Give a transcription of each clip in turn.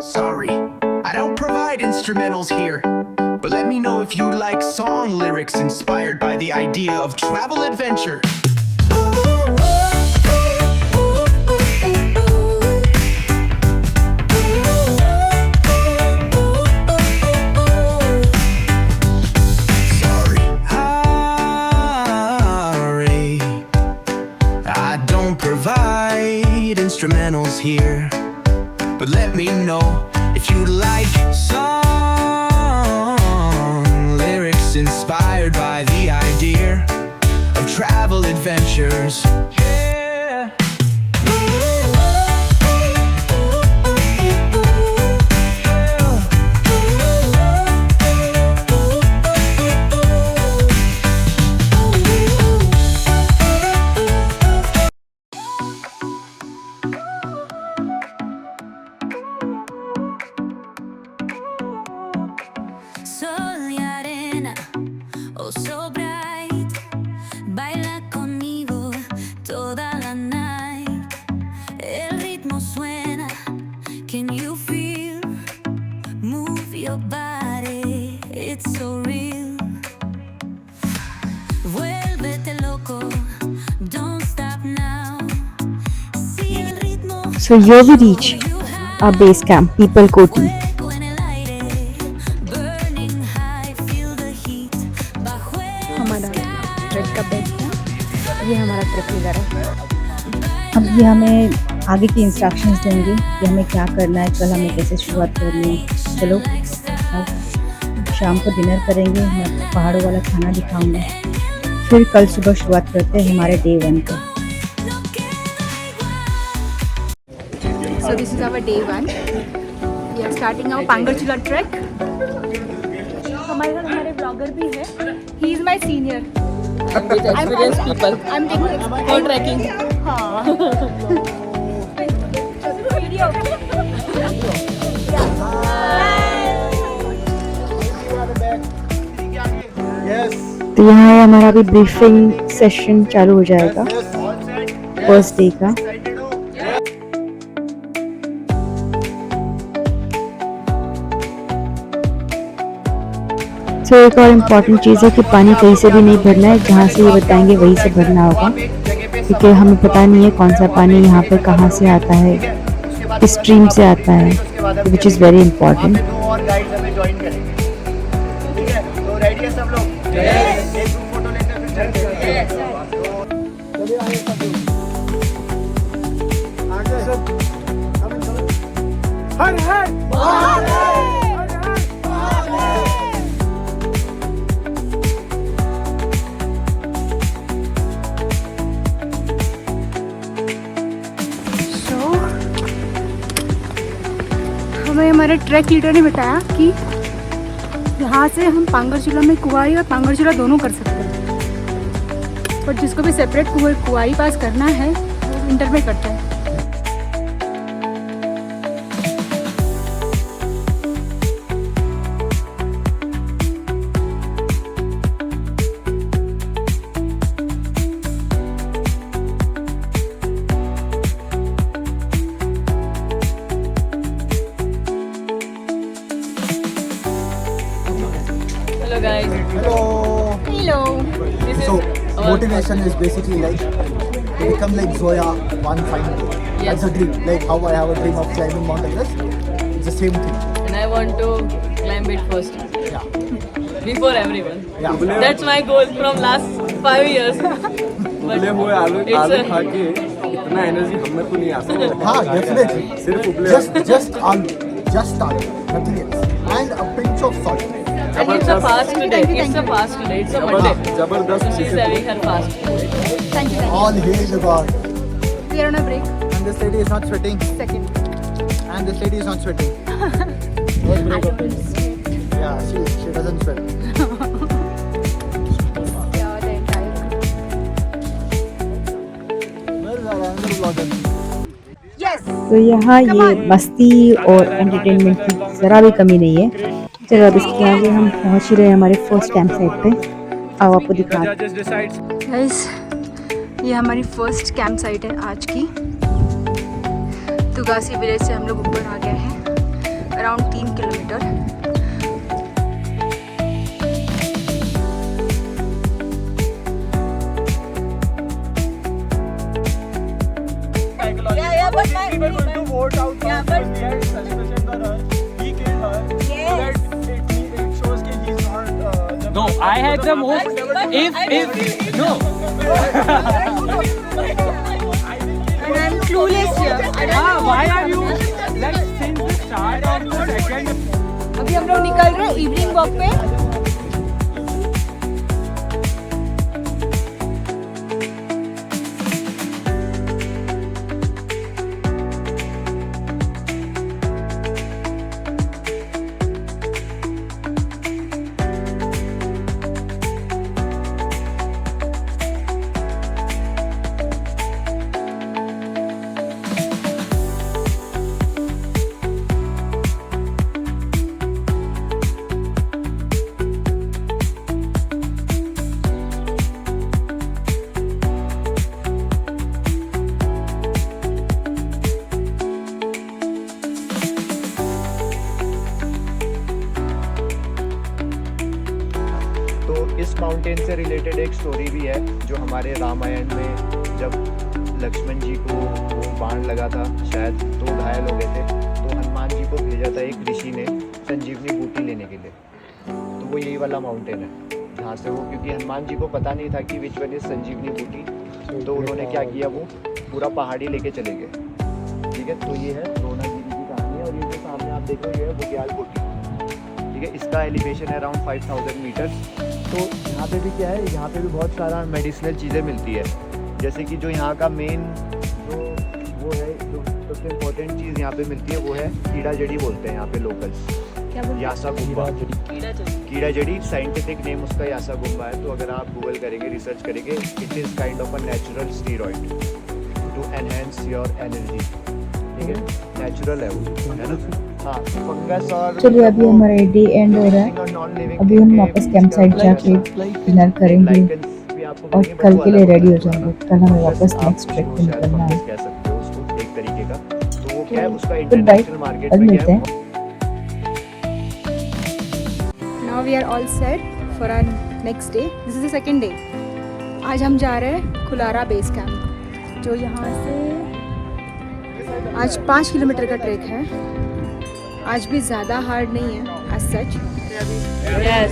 Sorry, I don't provide instrumentals here. But let me know if you like song lyrics inspired by the idea of travel adventure. Instrumentals here, but let me know if you like song lyrics inspired by the idea of travel adventures. So here we reach our base camp, People Koti. हमारा track का base है, ये हमारा track leader है। अब ये हमें आगे की इंस्ट्रक्शंस देंगे कि हमें क्या करना है, कल हमें कैसे शुरुआत करनी है। चलो अब शाम को डिनर करेंगे, मैं पहाड़ों वाला खाना दिखाऊंगा, फिर कल सुबह शुरुआत करते हैं हमारे डे 1 को। So this is our day 1. We are starting our Pangarchula trek. हमारे साथ हमारे ब्लॉगर भी है. He is my senior. With experienced people. I'm taking for trekking. हाँ. Video. तो यहाँ हमारा अभी ब्रीफिंग सेशन चालू हो जाएगा फर्स्ट डे का। तो एक और इम्पॉर्टेंट चीज़ है कि पानी कहीं से भी नहीं भरना है, जहाँ से ये बताएंगे वहीं से भरना होगा, क्योंकि हमें पता नहीं है कौन सा पानी यहाँ पर कहाँ से आता है, किस स्ट्रीम से आता है, विच इज़ वेरी इम्पॉर्टेंट। हमें हमारे ट्रैक लीडर ने बताया कि यहाँ से हम पांगरचूला में कुआई और पांगरचूला दोनों कर सकते हैं, पर जिसको भी सेपरेट कुआई पास करना है वो इंटर में करता है। Hello guys. Hello. Hello. So motivation is basically like to become like Zoya one fine day. Yes. That's a dream. Like how I have a dream of climbing Mount Everest. It's the same thing. And I want to climb it first. Yeah. Before everyone. Yeah. That's my goal from last 5 years. उबले हुए आलू खा के इतना energy हमें तो नहीं आ सकता। हाँ, definitely. सिर्फ उबले just आलू, nothing else, and a pinch of salt. And it's a fast today. It's a fast today. It's a Monday. जबरदस्त So she's having her fast. Thank you. All hail the god. We are on a break. And this lady is not sweating. Second. And this lady is not sweating. First break of this. Yeah, she doesn't sweat. Yeah, the entire group. Where is our another vlogger? Yes. तो यहाँ ये मस्ती और entertainment की ज़रा भी कमी नहीं है। चलो अब इसके आगे हम पहुँच ही रहे हैं हमारे फर्स्ट कैंप साइट पे। आओ आपको दिखा। गाइस, ये हमारी फर्स्ट कैंप साइट है आज की। तुगासी विलेज से हम लोग ऊपर आ गए हैं around 3 kilometre. No, I had the most. If no. And I'm clueless here. Why are you like since the start of the second? अभी हम लोग निकल रहे हैं इवनिंग वॉक पे। इस माउंटेन से रिलेटेड एक स्टोरी भी है जो हमारे रामायण में जब लक्ष्मण जी को वो बाण लगा था, शायद 2 घायल हो गए थे, तो हनुमान जी को भेजा था एक ऋषि ने संजीवनी बूटी लेने के लिए। तो वो यही वाला माउंटेन है जहाँ से वो, क्योंकि हनुमान जी को पता नहीं था कि विच वन इज संजीवनी बूटी, तो उन्होंने क्या किया, वो पूरा पहाड़ी लेके चले गए। ठीक है, तो ये है द्रोणागिरी की कहानी है। और ये जो सामने आप देख रहे हो ये है बुग्याल कोटी। ठीक है, इसका एलिवेशन है अराउंड 5000 मीटर्स। तो यहाँ पे भी क्या है, यहाँ पे भी बहुत सारा मेडिसिनल चीज़ें मिलती है, जैसे कि जो यहाँ का मेन जो वो है, जो सबसे इम्पोर्टेंट चीज़ यहाँ पे मिलती है वो है कीड़ा जड़ी बोलते हैं यहाँ पे लोकल्स, यासा गुम्बा। कीड़ा जड़ी साइंटिफिक नेम उसका यासा गुम्बा है। तो अगर आप गूगल करेंगे, रिसर्च करेंगे, it is kind of a natural steroid to enhance your energy. ठीक है, नेचुरल है वो, है ना। हाँ, फंगस और चलिए अभी हमारा डे एंड हो रहा है। अभी हम वापस कैंप साइट जाके डिनर करेंगे और कल के लिए रेडी हो जाएंगे। कल हमें वापस नेक्स्ट ट्रिप पे निकलना है। कह सकते हो उसको एक तरीके का। तो वो क्या है, उसका गुड बाय, इंटरनेशनल मार्केट कल में मिलते क्या हैं। Now we are all set for our next day. This is the second day. आज हम जा रहे हैं खुलारा बेस कैंप, जो यहाँ से आज 5 किलोमीटर का ट्रैक है। आज भी ज़्यादा हार्ड नहीं है as such. Yes. Yes.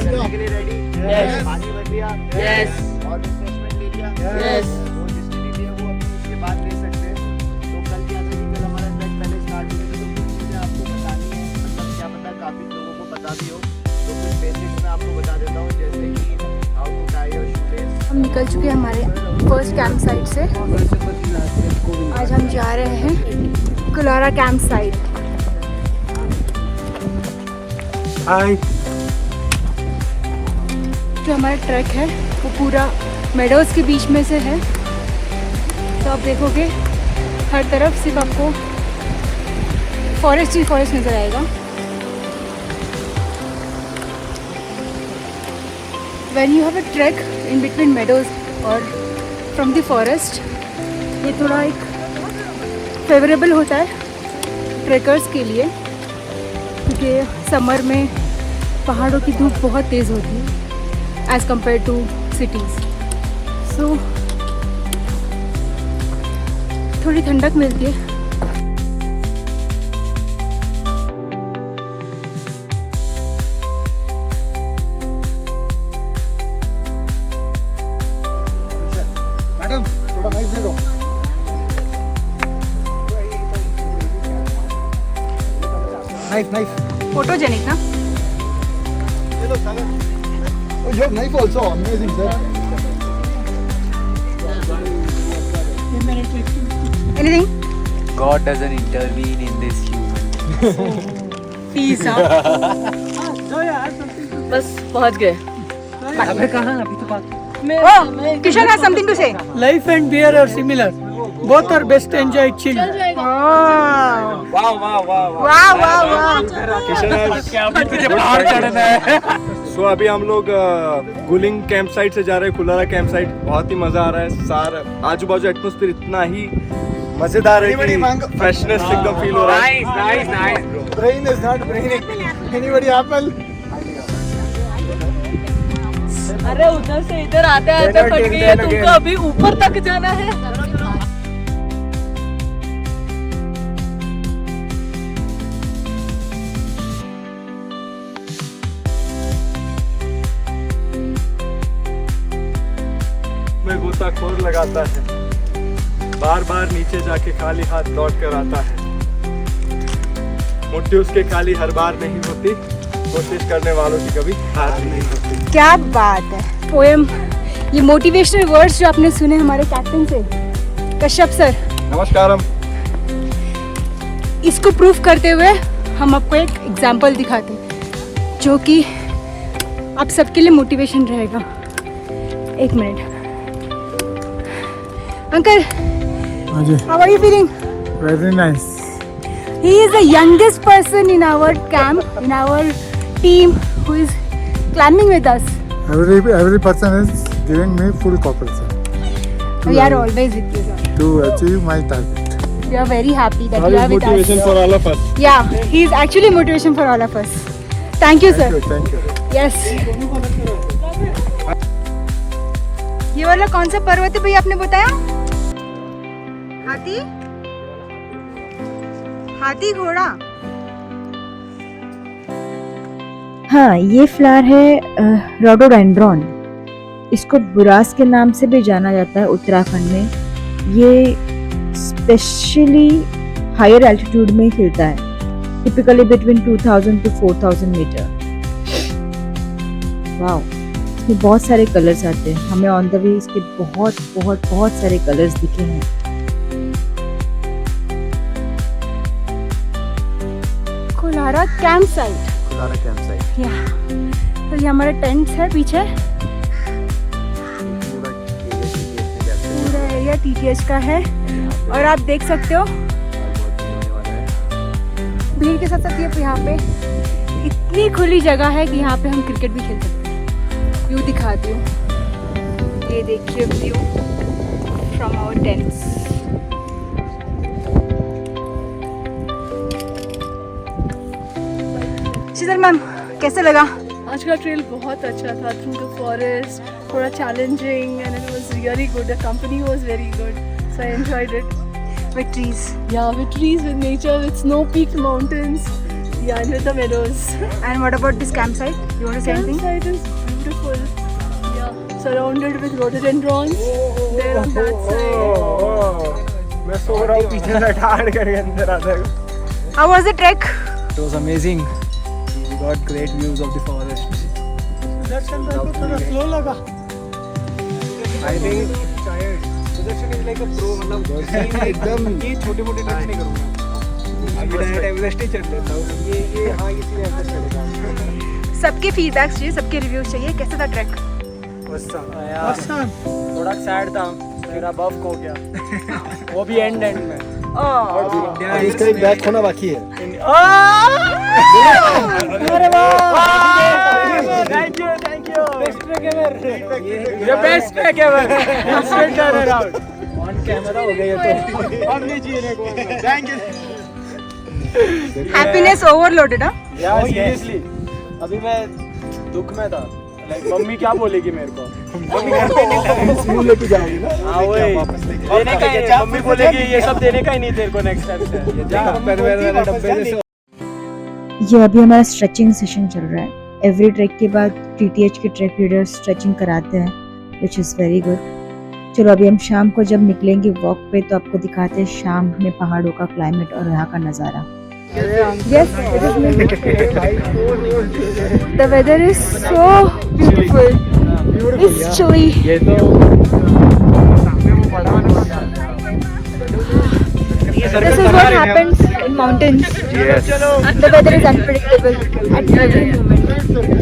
पानी भर लिया, Yes. और रिफ्रेशमेंट ले लिया, Yes. वो जिसने भी लिया वो अपनी उसके बाद ले सकते हैं। तो कल क्या था कि कल हमारा ट्रैक पहले स्टार्ट हुई थी, तो कुछ चीज़ें आपको बतानी है, मतलब क्या पता काफ़ी लोगों को पता भी हो, तो कुछ बेसिक्स मैं आपको बता देता हूँ, जैसे कि how to tie your shoelace. हम निकल चुके हैं हमारे फर्स्ट कैंप साइट से। आज हम जा रहे हैं खुलारा कैंप साइट। Hi. जो हमारा ट्रैक है वो पूरा मेडोज़ के बीच में से है। तो आप देखोगे हर तरफ सिर्फ आपको फॉरेस्ट ही फॉरेस्ट नज़र आएगा। When you have a trek in between meadows और from the forest, ये थोड़ा एक फेवरेबल होता है ट्रेकर्स के लिए, क्योंकि समर में पहाड़ों की धूप बहुत तेज़ होती है एज़ कम्पेयर टू सिटीज़। सो थोड़ी ठंडक मिलती है। मैडम थोड़ा नाइफ दे दो। नाइफ फोटोजेनिक ना। Oh, you have knife also. Amazing, sir. Anything? God doesn't intervene in this human. Peace, बस पहुंच गए। Oh, Kishan has something to say. Life and beer are similar. Both are best enjoyed chilled. Oh. Wow, wow, wow, wow. Wow, wow, wow. पहाड़ चढ़ना है। सो अभी हम लोग गुलिंग camp site से जा रहे हैं खुलारा कैंप साइट। बहुत ही मजा आ रहा है। सारा आजू बाजू एटमॉस्फेयर इतना ही मजेदार है कि फ्रेशनेस एकदम फील हो रहा है। Nice, nice, nice, bro. Brain is not braining. Anybody apple? अरे उधर से इधर आते आते फट गई है, तुमको अभी ऊपर तक जाना है। में गोताखोर लगाता है, बार बार नीचे जाके खाली हाथ लौट कर आता है। मुट्ठी उसके खाली हर बार नहीं होती, कोशिश करने वालों की कभी हार नहीं होती। क्या बात है। पोएम, ये मोटिवेशनल वर्ड्स जो आपने सुने हमारे कैप्टन से, कश्यप सर, नमस्कारम। इसको प्रूफ करते हुए हम आपको एक एग्जाम्पल दिखाते हैं जो कि आप सबके लिए मोटिवेशन रहेगा। एक minute uncle, how are you feeling? Very nice. He is the youngest person in our camp, in our team, who is climbing with us. Every person is giving me full cooperation We are always with you, sir. to achieve my target. We are very happy that All you is are with motivation us. for all of us. Yeah, he is actually motivation for all of us. Thank you, sir. Thank you. Yes. ये वाला कौन सा पर्वत है भैया आपने बताया? हाथी? हाथी घोड़ा? हाँ, ये फ्लावर है रोडोडेंड्रॉन। इसको बुरास के नाम से भी जाना जाता है उत्तराखंड में। ये स्पेशली हायर एल्टीट्यूड में खिलता है, typically between 2000 to 4000 metre. Wow, इसमें बहुत सारे कलर्स आते हैं। हमें ऑन द वे इसके बहुत बहुत बहुत सारे कलर्स दिखे हैं। Kolara camp site. Kulara camp site. या तो ये हमारा टेंट है पीछे। पूरा एरिया TTH का है और आप देख सकते हो भीड़ के साथ साथ ये यहाँ पे इतनी खुली जगह है कि यहाँ पे हम क्रिकेट भी खेल सकते हैं। व्यू दिखाती हूँ, ये देखिए view from our tents. Sheetal ma'am, कैसे लगा? आज का ट्रेल बहुत अच्छा था, थ्रू द फॉरेस्ट, थोड़ा challenging and it was really good. The company was very good, so I enjoyed it. With trees. Yeah, with trees, with nature, with snow-peaked mountains, yeah, and with the meadows. And what about this campsite? You want to say anything? Campsite is beautiful. Yeah, surrounded with rhododendrons. There on that side. मैं सो रहा हूँ पीछे से ठाड़ करके अंदर आता है। How was the trek? It was amazing. We got great views of the forest. थोड़ा स्लो लगा। I think Sudarshan is like a pro, मतलब एकदम ये छोटे-मोटे ट्रैक नहीं करूँगा। अभी डायरेक्ट एवरेस्ट ही चढ़ लेता हूँ। ये हाँ इसीलिए एवरेस्ट चढ़ेगा। सबके फीडबैक्स चाहिए, सबके रिव्यूज चाहिए। कैसा था ट्रैक? थोड़ा सैड था, मेरा बफ हो गया। वो भी एंड में। ओह, इसका एक बैग खोना बाकी है। अरे वाह! Thank you. Best track ever. ये best track ever. Instant turn around. On camera हो गया तो। अब नहीं जीने को। Thank you. Happiness overloaded. हाँ, यार सीरियसली, अभी मैं दुख में था। लाइक मम्मी क्या बोलेगी मेरे को? मम्मी घर पे नहीं लेके जाएगी ना। हाँ वही। देने का ही, मम्मी बोलेगी ये सब देने का ही नहीं तेरे को नेक्स्ट टाइम से। ये अभी हमारा स्ट्रेचिंग सेशन चल रहा है। एवरी ट्रैक के बाद TTH के ट्रैक लीडर स्ट्रेचिंग कराते हैं, विच इज़ वेरी गुड। चलो अभी हम शाम को जब निकलेंगे वॉक पे तो आपको दिखाते हैं शाम में पहाड़ों का क्लाइमेट और यहाँ का नज़ारा। yes, it is me. The weather is so beautiful. It's chilly. ये तो This is what happens in mountains. Yes. The weather is unpredictable at every moment.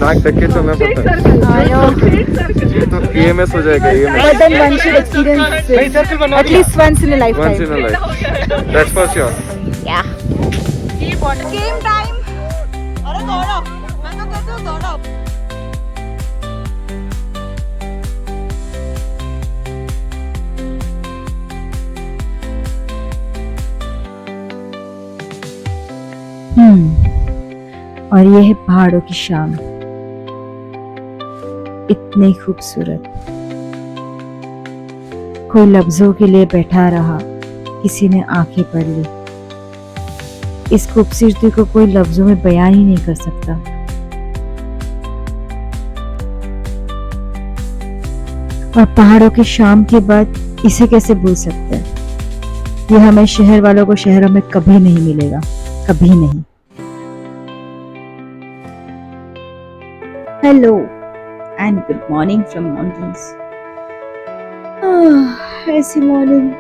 नाक तक के चलना पड़ता है। I know. ये तो EMS हो जाएगा EMS। But then one should experience this at least once in a lifetime. Once in a life. That's for sure. Yeah. Game time. अरे दौड़ो, मैं तो कहती हूँ दौड़ो। और ये है पहाड़ों की शाम, इतनी खूबसूरत। कोई लफ्जों के लिए बैठा रहा, किसी ने आंखें पढ़ ली। इस खूबसूरती को कोई लफ्जों में बयान ही नहीं कर सकता। और पहाड़ों की शाम के बाद इसे कैसे भूल सकते हैं? ये हमें शहर वालों को शहरों में कभी नहीं मिलेगा, कभी नहीं। Hello and good morning from mountains. ऐसी मॉर्निंग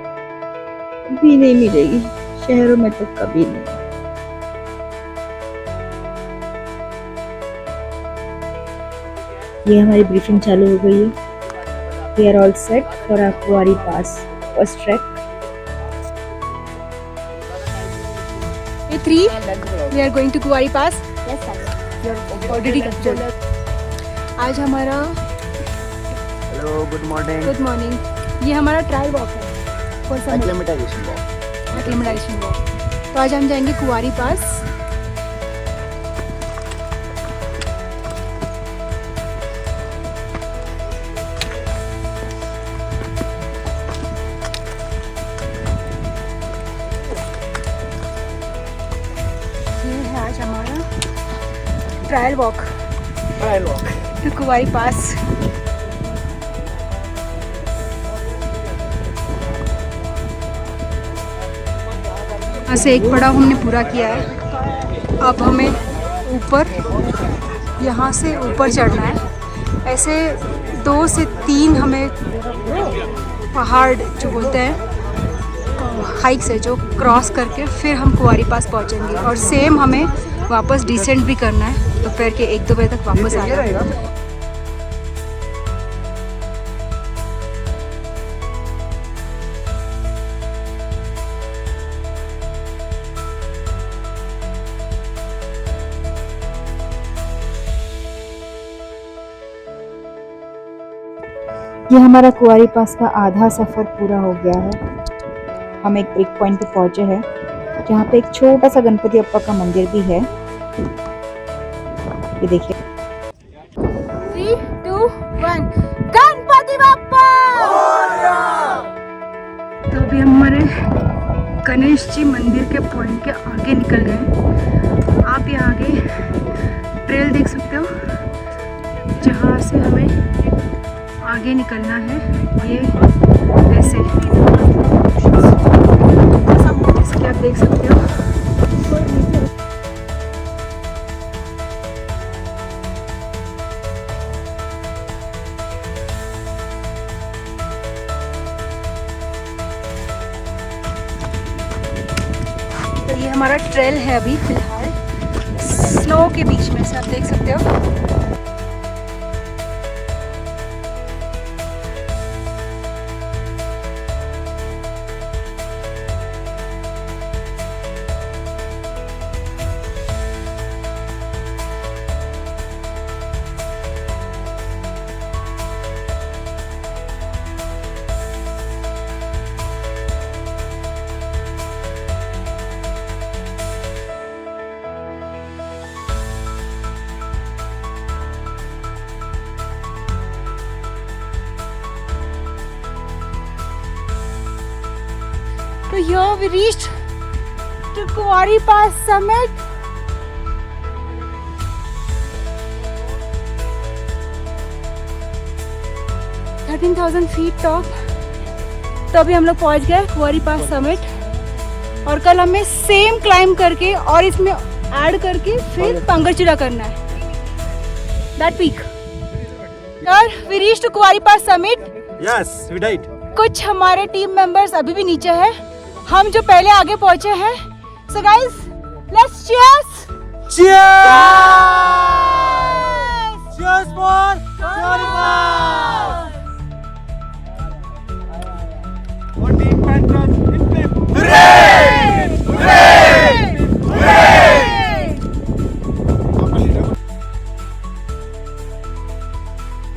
भी नहीं मिलेगी शहरों में, तो कभी नहीं। ये हमारी ब्रीफिंग चालू हो गई है। We are all set for our Kuwari Pass first trek. Day 3, we are going to Kuwari Pass. Yes, sir. You are already captured. आज हमारा Hello, good morning. Good morning, ये हमारा ट्रायल वॉक है for some Acclimatization walk. acclimatization walk. तो आज हम जाएंगे कुवारी पास। ये है आज हमारा ट्रायल वॉक टू कुवारी पास। यहाँ से एक पड़ाव हमने पूरा किया है। अब हमें ऊपर, यहाँ से ऊपर चढ़ना है। ऐसे 2 से 3 हमें पहाड़ जो बोलते हैं हाइक्स है, जो क्रॉस करके फिर हम कुवारी पास पहुँचेंगे। और सेम हमें वापस डिसेंट भी करना है, दोपहर के 1-2 बजे तक वापस आना है। ये हमारा कुवारी पास का आधा सफ़र पूरा हो गया है। हम एक ब्रेक पॉइंट पे पहुंचे हैं, जहाँ पे एक छोटा सा गणपति अप्पा का मंदिर भी है। ये देखिए। 3, 2, 1, गणपति बप्पा! तो अभी हम हमारे गणेश जी मंदिर के पॉइंट के आगे निकल गए। आप यहाँ आगे ट्रेल देख सकते हो, जहाँ से हमें आगे निकलना है। ये वैसे जैसे कि आप देख सकते हो। तो ये हमारा ट्रेल है अभी फिलहाल स्नो के बीच में से, आप देख सकते हो। So here we reached to Kuwari Pass summit. (13,000 feet top. तो अभी हम लोग पहुंच गए कुवारी पास समिट। और कल हमें सेम क्लाइंब करके और इसमें ऐड करके फिर पंगरचूड़ा करना है, दैट पीक। और we reached to कुवारी पास समिट। Yes, we did. कुछ हमारे टीम मेंबर्स अभी भी नीचे हैं, हम जो पहले आगे पहुंचे हैं। So guys, let's cheers! Cheers! Cheers for Kuwari Pass! What team patrons? Hooray! Hooray! Hooray!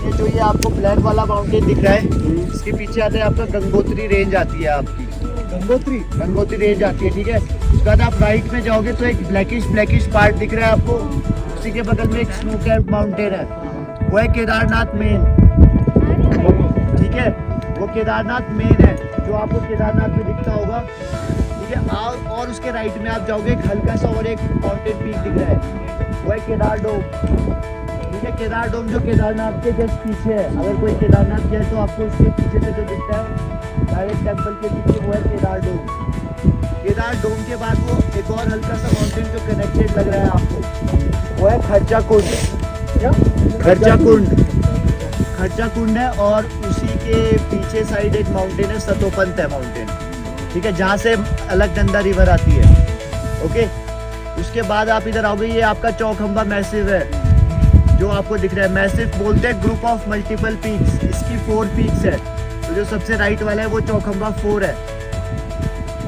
ये जो ये आपको ब्लैक वाला माउंटेन दिख रहा है, इसके पीछे आता है आपका गंगोत्री रेंज आती है आपकी। गंगोत्री रेंज आती है, ठीक है। उसका बाद आप राइट में जाओगे तो एक ब्लैकिश पार्ट दिख रहा है आपको, उसी के बगल में एक स्नो कैप माउंटेन है, वो है केदारनाथ मेन। ठीक है, वो केदारनाथ मेन है जो आपको केदारनाथ में दिखता होगा। ठीक है, और उसके राइट में आप जाओगे एक हल्का सा और एक माउंटेन पीक दिख रहा है, वो है केदार डोम। ठीक है, केदार डोम जो केदारनाथ के जस्ट पीछे है। अगर कोई केदारनाथ गया तो आपको उसके पीछे से जो दिखता है डायरेक्ट टेंपल के पीछे, वो है केदार डोम। केदार डोम के बाद वो एक और हल्का सा माउंटेन जो कनेक्टेड लग रहा है आपको, वो है खर्चा कुंड। खर्चा कुंड है, और उसी के पीछे साइड एक माउंटेन है, सतोपंत है माउंटेन। ठीक है, जहाँ से अलकनंदा रिवर आती है। ओके, उसके बाद आप इधर आओगे, ये आपका चौखंबा मैसिव है जो आपको दिख रहा है। मैसिव बोलते हैं ग्रुप ऑफ मल्टीपल पीक्स, इसकी 4 पीक्स है। तो जो सबसे राइट वाला है वो चौखंबा 4 है,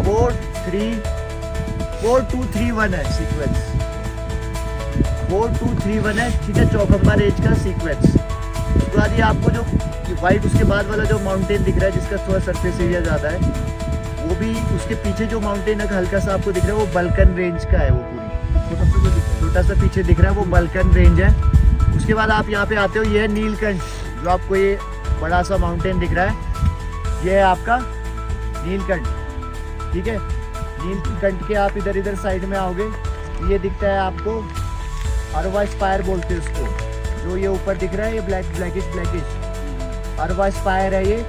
4 2 3 1 है सीक्वेंस, 4 2 3 1 है। ठीक है, चौखंबा रेंज का सीक्वेंस। उसके बाद ये आपको जो वाइट उसके बाद वाला जो माउंटेन दिख रहा है जिसका थोड़ा सरफेस एरिया ज़्यादा है, वो भी उसके पीछे जो माउंटेन है हल्का सा आपको दिख रहा है, वो बल्कन रेंज का है। वो पूरी छोटा सा पीछे दिख रहा है, वो बल्कन रेंज है। उसके बाद आप यहाँ पे आते हो, ये है नीलकंठ, जो आपको ये बड़ा सा माउंटेन दिख रहा है, ये है आपका नीलकंठ। ठीक है, नीलकंठ के आप इधर साइड में आओगे, ये दिखता है आपको अरवा स्पायर बोलते हैं उसको, जो ये ऊपर दिख रहा है, ये ब्लैकिश अरवा स्पायर है ये।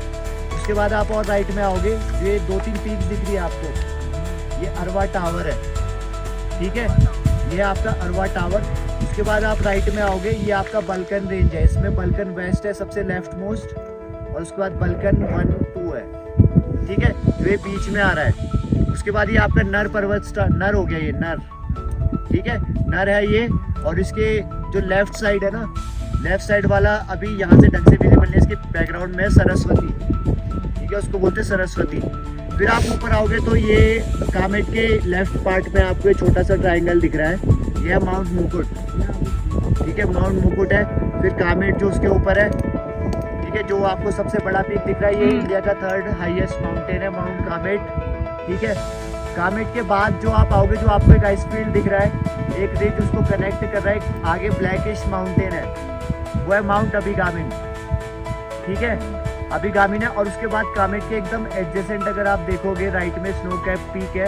उसके बाद आप और राइट में आओगे, ये 2-3 पीक्स दिख रही है आपको, ये अरवा टावर है। ठीक है, ये आपका अरवा टावर। उसके बाद आप राइट में आओगे, ये आपका बल्कन रेंज है, इसमें बल्कन वेस्ट है सबसे लेफ्ट मोस्ट, और उसके बाद बल्कन 1 2 है। ठीक है, जो ये बीच में आ रहा है। उसके बाद ये आपका नर पर्वत नर हो गया, ये नर। ठीक है, नर है ये, और इसके जो लेफ्ट साइड है ना, लेफ्ट साइड वाला अभी यहाँ से ढंग से विजिबल नहीं है, इसके बैकग्राउंड में है सरस्वती। ठीक है, उसको बोलते हैं सरस्वती। फिर आप ऊपर आओगे तो ये कामेट के लेफ्ट पार्ट में आपको एक छोटा सा ट्राइंगल दिख रहा है, ये है माउंट मुकुट। ठीक है, माउंट मुकुट है। फिर कामेट जो उसके ऊपर है, ठीक है, जो आपको सबसे बड़ा पीक दिख रहा है, ये इंडिया का 3rd हाईएस्ट माउंटेन है, माउंट कामेट। ठीक है, कामेट के बाद जो आप आओगे, जो आपको एक आइस फील्ड दिख रहा है, एक रेंज उसको कनेक्ट कर रहा है, आगे ब्लैकिश माउंटेन है, वो है माउंट अभिगामिन। ठीक है, अभिगामिन है। और उसके बाद कामेट के एकदम एडजेसेंट अगर आप देखोगे, राइट में स्नो कैप पीक है,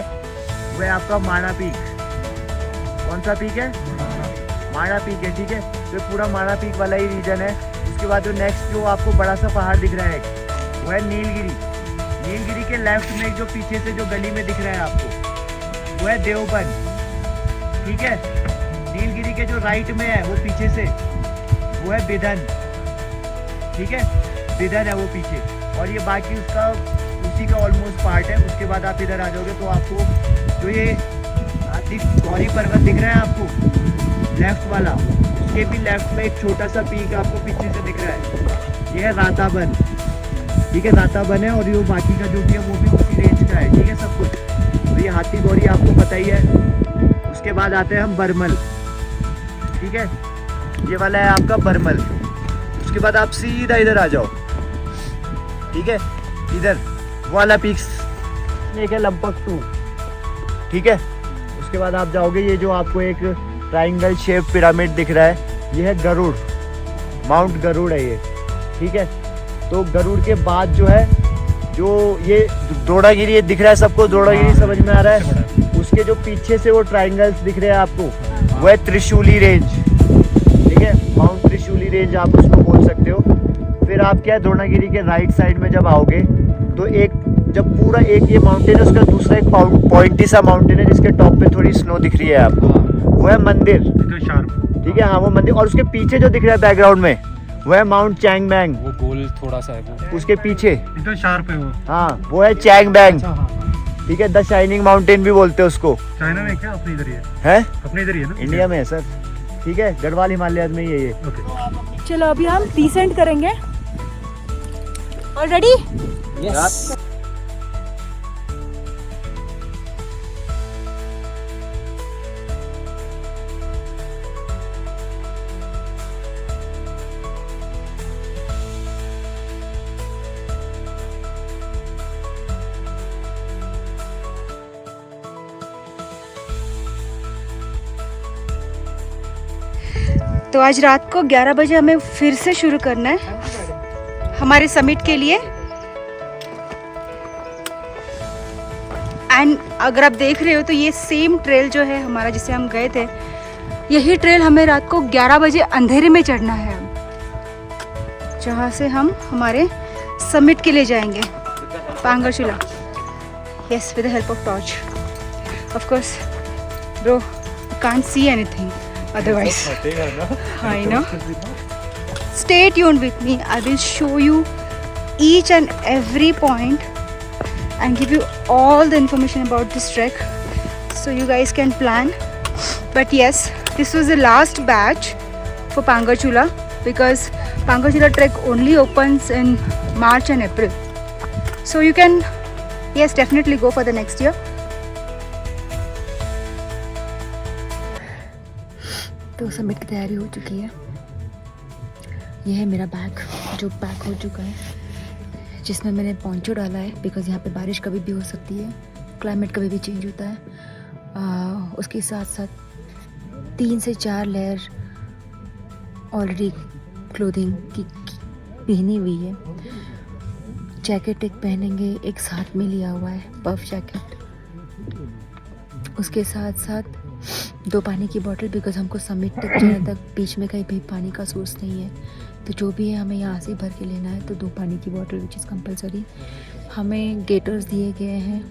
वो है आपका माणा पीक। कौन सा पीक है? माणा पीक है। ठीक है, तो पूरा माणा पीक वाला ही रीजन है। उसके बाद जो नेक्स्ट जो आपको बड़ा सा पहाड़ दिख रहा है, वो है नीलगिरी। नीलगिरी के लेफ्ट में जो पीछे से जो गली में दिख रहा है आपको, वो है देवबंद। ठीक है, नीलगिरी के जो राइट में है वो पीछे से, वो है बिधन। ठीक है, बिधन है वो पीछे, और ये बाकी उसका उसी का ऑलमोस्ट पार्ट है। उसके बाद आप इधर आ जाओगे तो आपको जो ये गौरी पर्वत दिख रहा है आपको लेफ्ट वाला, उसके भी लेफ्ट में एक छोटा सा पीक आपको पीछे से दिख रहा है, ये है राताबन। ठीक है, राताबन है, और ये बाकी का जो भी है वो भी उसी रेंज का है। ठीक है, सब कुछ। तो ये हाथी गौरी आपको पता ही है। उसके बाद आते हैं हम बरमल। ठीक है, ये वाला है आपका बरमल। उसके बाद आप सीधा इधर आ जाओ। ठीक है, इधर वाला पीक्स एक है लंपक 2। ठीक है, उसके बाद आप जाओगे, ये जो आपको एक ट्राइंगल शेप पिरामिड दिख रहा है, ये है गरुड़, माउंट गरुड़ है ये। ठीक है, तो गरुड़ के बाद जो है, जो ये द्रोणागिरी दिख रहा है सबको, द्रोणागिरी समझ में आ रहा है, उसके जो पीछे से वो ट्राइंगल्स दिख रहे हैं आपको, वो है त्रिशूली रेंज। ठीक है, माउंट त्रिशूली रेंज आप उसको बोल सकते हो। फिर आप क्या, द्रोणागिरी के राइट साइड में जब आओगे तो एक जब पूरा एक ये माउंटेन है, उसका दूसरा एक पॉइंटी सा माउंटेन है जिसके टॉप पे थोड़ी स्नो दिख रही है आपको, वो है मंदिर। ठीक है, हाँ वो मंदिर, और उसके पीछे जो दिख रहा है बैकग्राउंड में, वो है माउंट चैंगबैंग। वो गोल थोड़ा सा है वो, उसके पीछे एकदम शार्प है वो। हाँ, वो है चैंगबैंग। अच्छा, हाँ। ठीक है, द शाइनिंग माउंटेन भी बोलते हैं उसको। चाइना में क्या? अपने इधर ही है, अपने इधर ही है ना? इंडिया में है सर। ठीक है, गढ़वाल हिमालय में ही है ये। चलो अभी हम डिसेंड करेंगे। Already yes. तो आज रात को 11 बजे हमें फिर से शुरू करना है हमारे समिट के लिए। एंड अगर आप देख रहे हो तो ये सेम ट्रेल जो है हमारा जिसे हम गए थे, यही ट्रेल हमें रात को 11 बजे अंधेरे में चढ़ना है, जहाँ से हम हमारे समिट के लिए जाएंगे Pangarchulla. Yes, with the help of torch of course bro, can't see anything otherwise. I know. Stay tuned with me. I will show you each and every point and give you all the information about this trek so you guys can plan. But yes, this was the last batch for Pangarchula because Pangarchula trek only opens in March and April. So you can, yes, definitely go for the next year. तो summit की तैयारी हो चुकी है। यह है मेरा bag जो पैक हो चुका है, जिसमें मैंने पोंचो डाला है बिकॉज़ यहाँ पे बारिश कभी भी हो सकती है, क्लाइमेट कभी भी चेंज होता है। उसके साथ साथ 3 से 4 लेयर ऑलरेडी क्लोथिंग की पहनी हुई है। जैकेट एक पहनेंगे, एक साथ में लिया हुआ है पफ जैकेट। उसके साथ साथ 2 पानी की बोतल बिकॉज हमको समिट तक जाने तक बीच में कहीं भी पानी का सोर्स नहीं है, तो जो भी है हमें यहाँ से भर के लेना है। तो 2 पानी की बोतल विच इज़ कंपलसरी। हमें गेटर्स दिए गए हैं,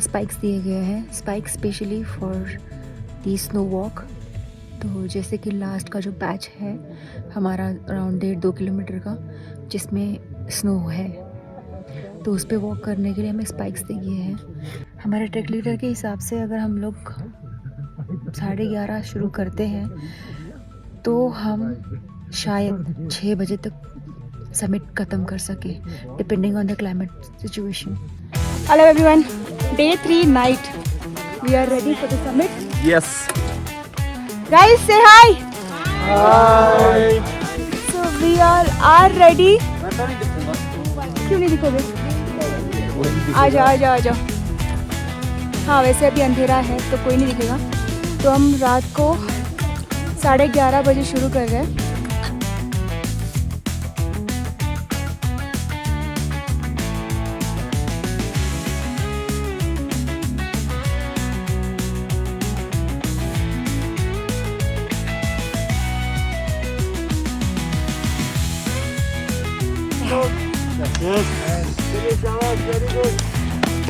स्पाइक्स दिए गए हैं, spikes specially for the snow walk. तो जैसे कि लास्ट का जो बैच है हमारा अराउंड 1.5-2 किलोमीटर का, जिसमें स्नो है, तो उस पर वॉक करने के लिए हमें स्पाइक्स दिए हैं। हमारे ट्रैक लीडर के हिसाब से अगर हम लोग 11:30 शुरू करते हैं तो हम शायद 6 बजे तक समिट ख़त्म कर सके, depending on the climate situation. Hello everyone, day 3 night. We are ready for the summit. Yes. Guys, say hi. Hi. So we all are ready. क्यों नहीं दिखोगे? आ जाओ। हाँ, वैसे अभी अंधेरा है तो कोई नहीं दिखेगा। तो हम रात को 11:30 बजे शुरू कर रहे हैं।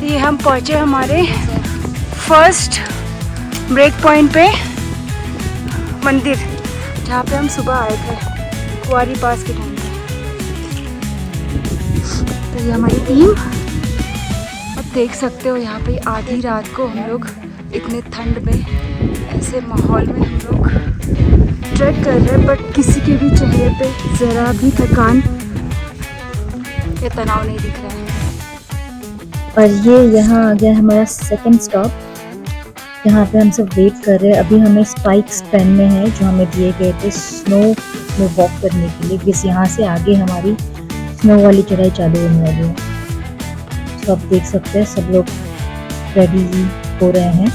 ये हम पहुँचे हमारे फर्स्ट ब्रेक पॉइंट पे, मंदिर जहाँ पे हम सुबह आए थे कुआरी पास के टाइम पे। तो ये हमारी टीम, अब देख सकते हो यहाँ पे आधी रात को हम लोग इतने ठंड में ऐसे माहौल में हम लोग ट्रैक कर रहे हैं, बट किसी के भी चेहरे पे ज़रा भी थकान या तनाव नहीं दिख रहा है। और ये यहाँ आ गया हमारा सेकंड स्टॉप, यहाँ पे हम सब वेट कर रहे हैं। अभी हमें स्पाइक्स पहनने हैं जो हमें दिए गए थे स्नो में वॉक करने के लिए, बिकॉज यहाँ से आगे हमारी स्नो वाली चढ़ाई चालू होने वाली है। तो आप देख सकते हैं सब लोग रेडी हो रहे हैं।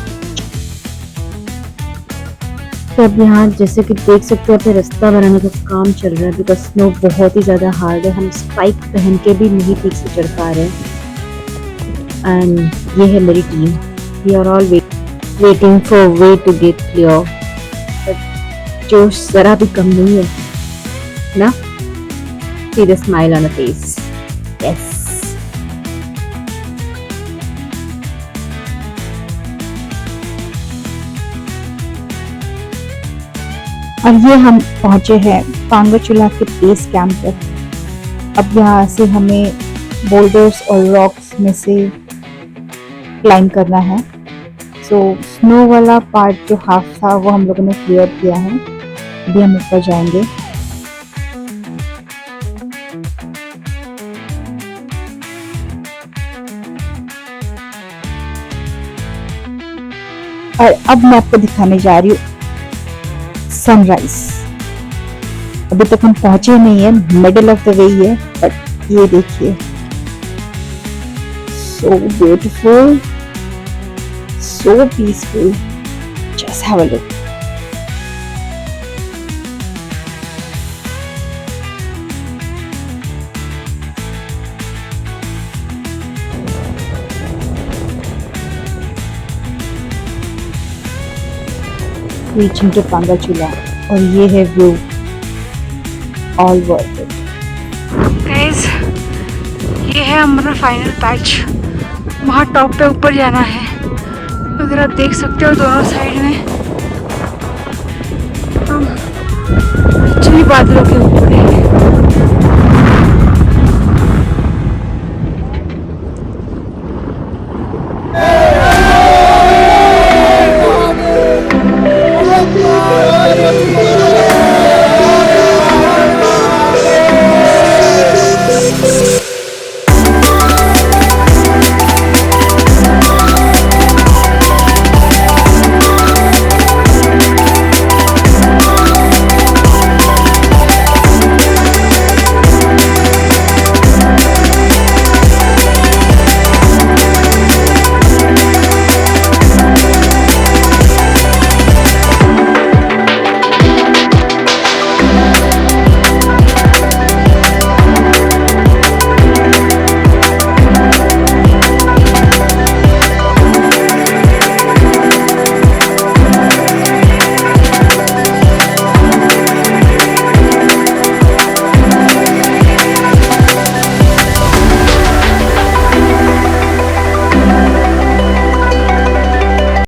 तो अब यहाँ जैसे कि देख सकते हो, अपने रास्ता बनाने का काम चल रहा है बिकॉज स्नो बहुत ही ज़्यादा हार्ड है। हम स्पाइक पहन के भी नहीं ठीक से चढ़ पा रहे हैं। एंड ये है मेरी team, we are all waiting for way to get clear. But जोश ज़रा भी कम नहीं है ना। See the smile on the face. Yes, और ये हम पहुंचे हैं पांगरचूला के बेस कैंप तक। अब यहाँ से हमें बोल्डर्स और रॉक्स में से क्लाइंब करना है। सो स्नो वाला पार्ट जो हाफ था वो हम लोगों ने क्लियर किया है। अभी हम ऊपर जाएंगे। और अब मैं आपको दिखाने जा रही हूँ सनराइज। अभी तक हम पहुंचे नहीं है, मिडिल ऑफ द वे है, बट ये देखिए, so beautiful, so peaceful, just have a look. Reaching to Pangarchulla और ये है view, all worth it. Guys ये है हमारा फाइनल पैच, वहाँ टॉप पे ऊपर जाना है। अगर आप देख सकते हो दोनों साइड में हम एक्चुअली बादलों के ऊपर